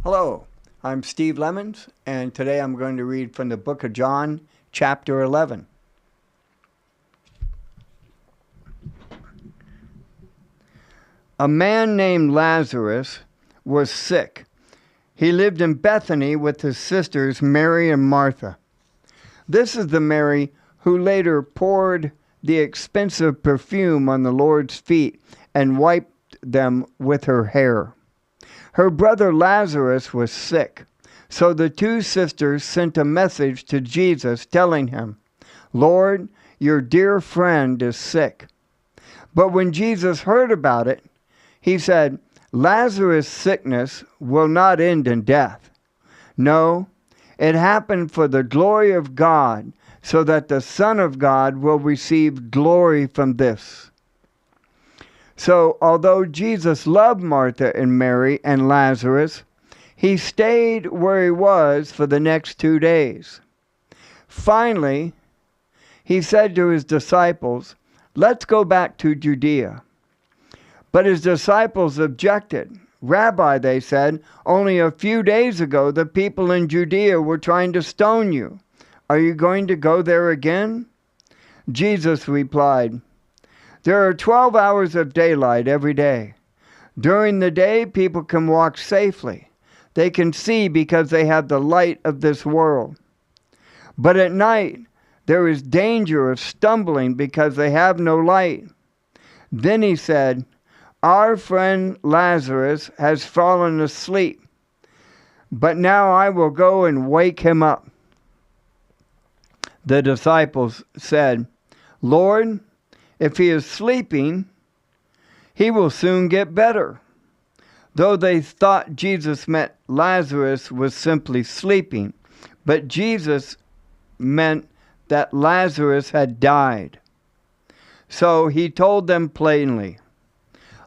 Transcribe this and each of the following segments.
Hello, I'm Steve Lemons, and today I'm going to read from the book of John, chapter 11. A man named Lazarus was sick. He lived in Bethany with his sisters Mary and Martha. This is the Mary who later poured the expensive perfume on the Lord's feet and wiped them with her hair. Her brother Lazarus was sick, so the two sisters sent a message to Jesus telling him, "Lord, your dear friend is sick." But when Jesus heard about it, he said, "Lazarus' sickness will not end in death. No, it happened for the glory of God, so that the Son of God will receive glory from this." So, although Jesus loved Martha and Mary and Lazarus, he stayed where he was for the next 2 days. Finally, he said to his disciples, "Let's go back to Judea." But his disciples objected. "Rabbi," they said, "only a few days ago the people in Judea were trying to stone you. Are you going to go there again?" Jesus replied, "There are 12 hours of daylight every day. During the day, people can walk safely. They can see because they have the light of this world. But at night, there is danger of stumbling because they have no light." Then he said, "Our friend Lazarus has fallen asleep, but now I will go and wake him up." The disciples said, "Lord, if he is sleeping, he will soon get better." Though they thought Jesus meant Lazarus was simply sleeping, but Jesus meant that Lazarus had died. So he told them plainly,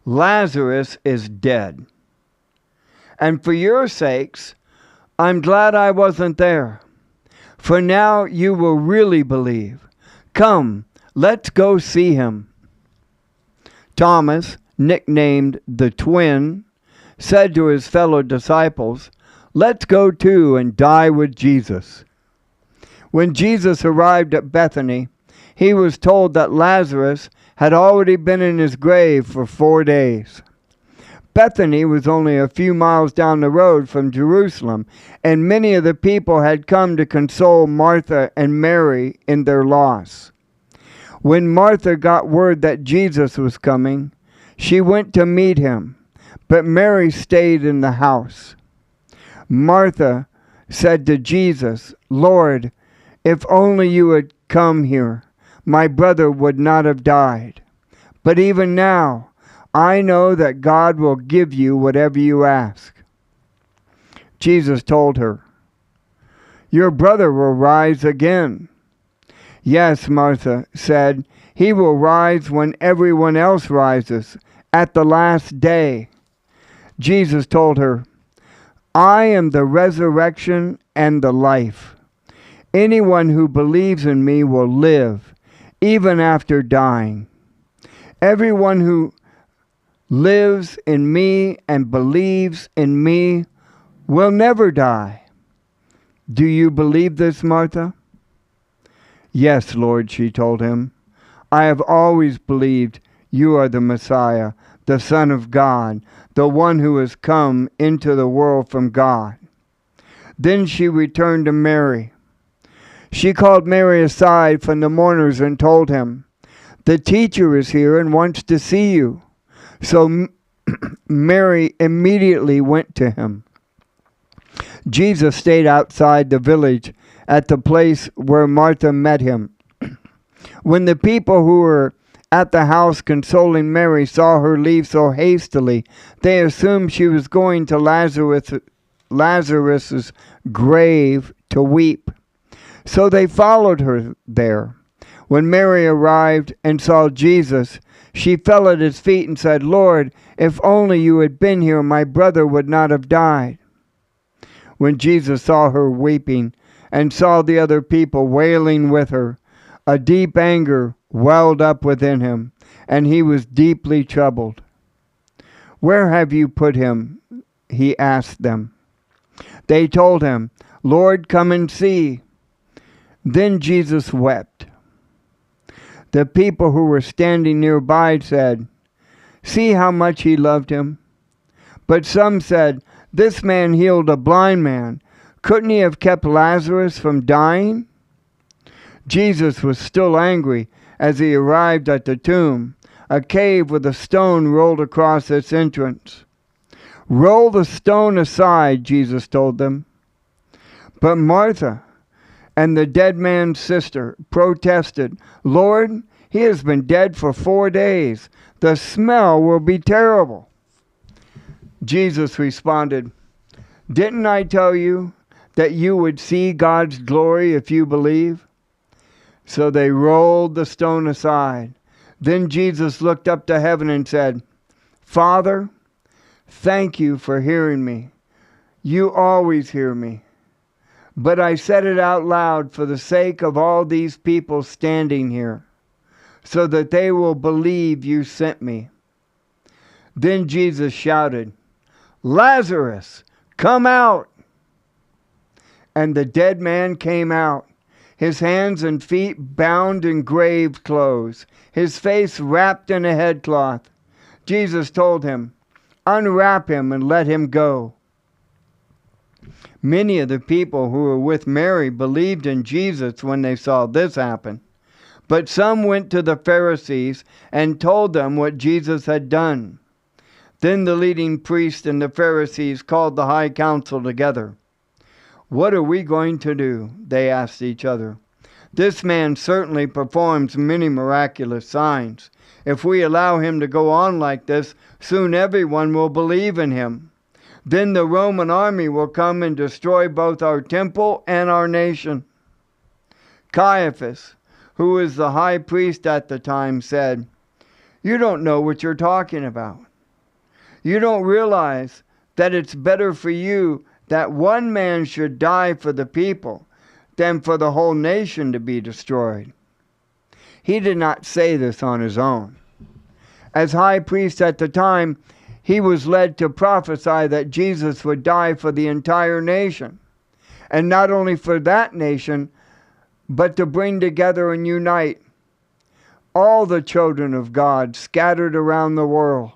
"Lazarus is dead. And for your sakes, I'm glad I wasn't there. For now you will really believe. Come, let's go see him." Thomas, nicknamed the Twin, said to his fellow disciples, "Let's go too and die with Jesus." When Jesus arrived at Bethany, he was told that Lazarus had already been in his grave for 4 days. Bethany was only a few miles down the road from Jerusalem, and many of the people had come to console Martha and Mary in their loss. When Martha got word that Jesus was coming, she went to meet him, but Mary stayed in the house. Martha said to Jesus, "Lord, if only you had come here, my brother would not have died. But even now, I know that God will give you whatever you ask." Jesus told her, "Your brother will rise again." "Yes," Martha said, "he will rise when everyone else rises, at the last day." Jesus told her, "I am the resurrection and the life. Anyone who believes in me will live, even after dying. Everyone who lives in me and believes in me will never die." "Do you believe this, Martha?" "Yes, Lord," she told him. "I have always believed you are the Messiah, the Son of God, the one who has come into the world from God." Then she returned to Mary. She called Mary aside from the mourners and told him, "The teacher is here and wants to see you." So Mary immediately went to him. Jesus stayed outside the village at the place where Martha met him. When the people who were at the house consoling Mary saw her leave so hastily, they assumed she was going to Lazarus's grave to weep. So they followed her there. When Mary arrived and saw Jesus, she fell at his feet and said, "Lord, if only you had been here, my brother would not have died." When Jesus saw her weeping and saw the other people wailing with her, a deep anger welled up within him, and he was deeply troubled. "Where have you put him?" he asked them. They told him, "Lord, come and see." Then Jesus wept. The people who were standing nearby said, "See how much he loved him." But some said, "This man healed a blind man. Couldn't he have kept Lazarus from dying?" Jesus was still angry as he arrived at the tomb, a cave with a stone rolled across its entrance. "Roll the stone aside," Jesus told them. But Martha and the dead man's sister protested, "Lord, he has been dead for 4 days. The smell will be terrible." Jesus responded, "Didn't I tell you that you would see God's glory if you believe?" So they rolled the stone aside. Then Jesus looked up to heaven and said, "Father, thank you for hearing me. You always hear me. But I said it out loud for the sake of all these people standing here, so that they will believe you sent me." Then Jesus shouted, "Lazarus, come out!" And the dead man came out, his hands and feet bound in grave clothes, his face wrapped in a headcloth. Jesus told him, "Unwrap him and let him go." Many of the people who were with Mary believed in Jesus when they saw this happen. But some went to the Pharisees and told them what Jesus had done. Then the leading priests and the Pharisees called the high council together. "What are we going to do?" they asked each other. "This man certainly performs many miraculous signs. If we allow him to go on like this, soon everyone will believe in him. Then the Roman army will come and destroy both our temple and our nation." Caiaphas, who was the high priest at the time, said, "You don't know what you're talking about. You don't realize that it's better for you that one man should die for the people than for the whole nation to be destroyed." He did not say this on his own. As high priest at the time, he was led to prophesy that Jesus would die for the entire nation. And not only for that nation, but to bring together and unite all the children of God scattered around the world.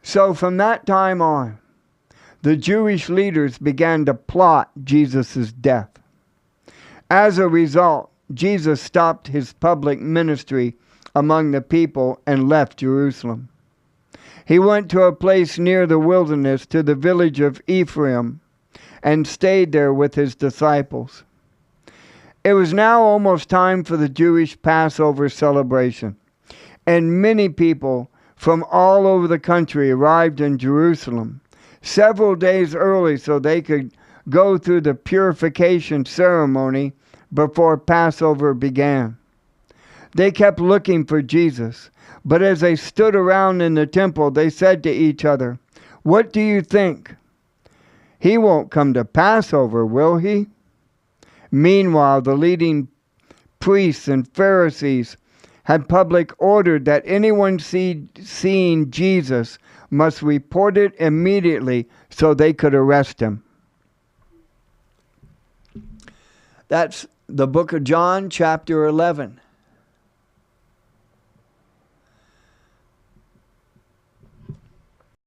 So from that time on, the Jewish leaders began to plot Jesus' death. As a result, Jesus stopped his public ministry among the people and left Jerusalem. He went to a place near the wilderness, to the village of Ephraim, and stayed there with his disciples. It was now almost time for the Jewish Passover celebration, and many people from all over the country arrived in Jerusalem several days early so they could go through the purification ceremony before Passover began. They kept looking for Jesus, but as they stood around in the temple, they said to each other, "What do you think? He won't come to Passover, will he?" Meanwhile, the leading priests and Pharisees had public ordered that anyone seeing Jesus must report it immediately so they could arrest him. That's the book of John, chapter 11.